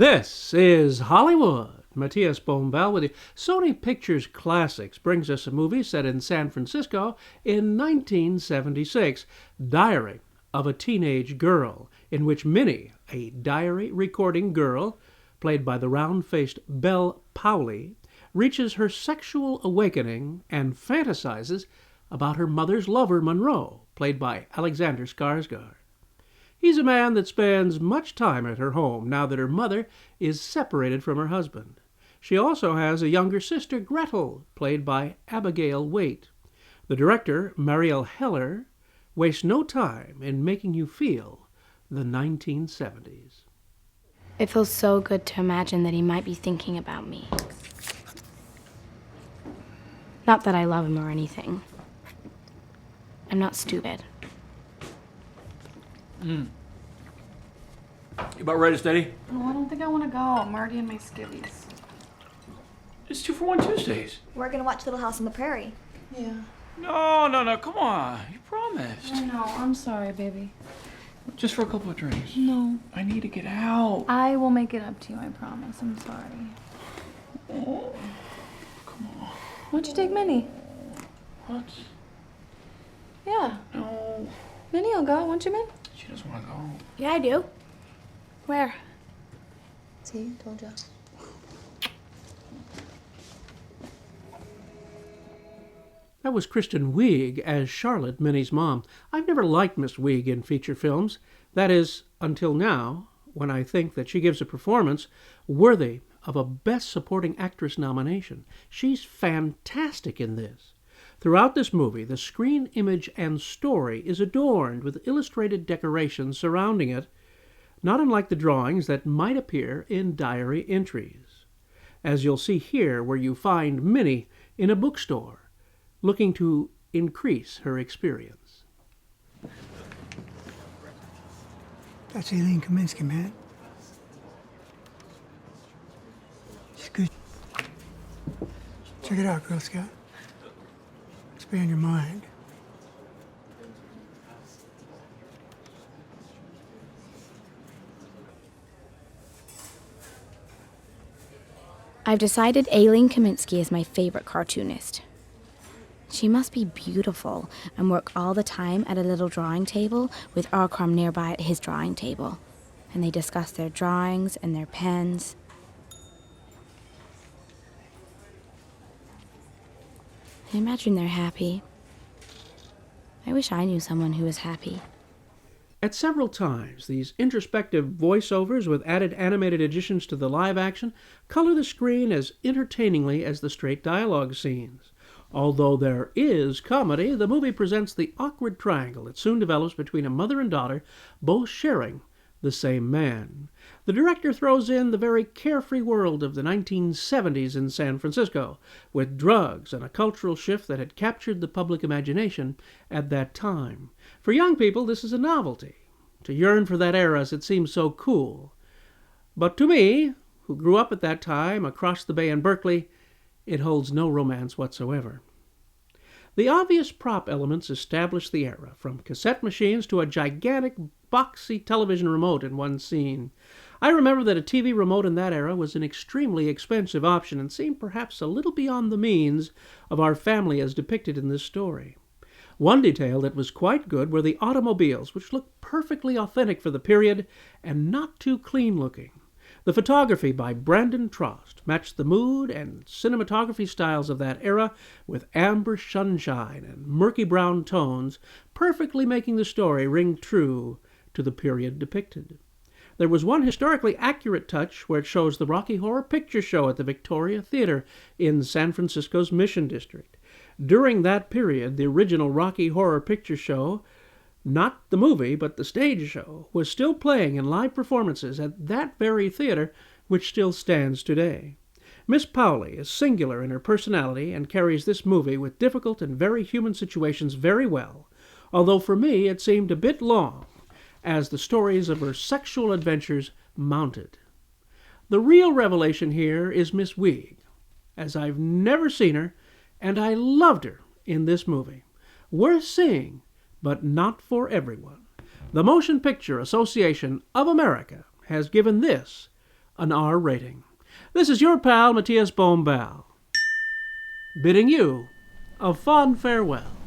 This is Hollywood. Matías Bombal with you. Sony Pictures Classics brings us a movie set in San Francisco in 1976, Diary of a Teenage Girl, in which Minnie, a diary recording girl, played by the round-faced Belle Powley, reaches her sexual awakening and fantasizes about her mother's lover, Monroe, played by Alexander Skarsgård. He's a man that spends much time at her home now that her mother is separated from her husband. She also has a younger sister, Gretel, played by Abigail Waite. The director, Mariel Heller, wastes no time in making you feel the 1970s. It feels so good to imagine that he might be thinking about me. Not that I love him or anything. I'm not stupid. You about ready to steady? No, I don't think I want to go. I'm already in my skivvies. It's 2-for-1 Tuesdays. We're gonna watch Little House on the Prairie. Yeah. No, come on. You promised. I know. I'm sorry, baby. Just for a couple of drinks. No. I need to get out. I will make it up to you, I promise. I'm sorry. Oh, come on. Why don't you take Minnie? What? Yeah. No. Minnie will go. Won't you, Min? She doesn't want to go. Yeah, I do. Where? See, told you. That was Kristen Wiig as Charlotte, Minnie's mom. I've never liked Miss Wiig in feature films. That is, until now, when I think that she gives a performance worthy of a Best Supporting Actress nomination. She's fantastic in this. Throughout this movie, the screen image and story is adorned with illustrated decorations surrounding it, not unlike the drawings that might appear in diary entries, as you'll see here, where you find Minnie in a bookstore looking to increase her experience. That's Aileen Kaminsky, man. She's good. Check it out, Girl Scout. Expand your mind. I've decided Aileen Kaminsky is my favorite cartoonist. She must be beautiful and work all the time at a little drawing table with Arkram nearby at his drawing table. And they discuss their drawings and their pens. I imagine they're happy. I wish I knew someone who was happy. At several times, these introspective voiceovers with added animated additions to the live action color the screen as entertainingly as the straight dialogue scenes. Although there is comedy, the movie presents the awkward triangle that soon develops between a mother and daughter, both sharing the same man. The director throws in the very carefree world of the 1970s in San Francisco, with drugs and a cultural shift that had captured the public imagination at that time. For young people, this is a novelty, to yearn for that era as it seems so cool. But to me, who grew up at that time across the bay in Berkeley, it holds no romance whatsoever. The obvious prop elements establish the era, from cassette machines to a gigantic boxy television remote in one scene. I remember that a TV remote in that era was an extremely expensive option and seemed perhaps a little beyond the means of our family as depicted in this story. One detail that was quite good were the automobiles, which looked perfectly authentic for the period and not too clean-looking. The photography by Brandon Trost matched the mood and cinematography styles of that era with amber sunshine and murky brown tones, perfectly making the story ring true to the period depicted. There was one historically accurate touch where it shows the Rocky Horror Picture Show at the Victoria Theater in San Francisco's Mission District. During that period, the original Rocky Horror Picture Show, not the movie, but the stage show, was still playing in live performances at that very theater, which still stands today. Miss Powley is singular in her personality and carries this movie with difficult and very human situations very well, although for me it seemed a bit long as the stories of her sexual adventures mounted. The real revelation here is Miss Wiig, as I've never seen her, and I loved her in this movie. Worth seeing, but not for everyone. The Motion Picture Association of America has given this an R rating. This is your pal, Matías Bombal, bidding you a fond farewell.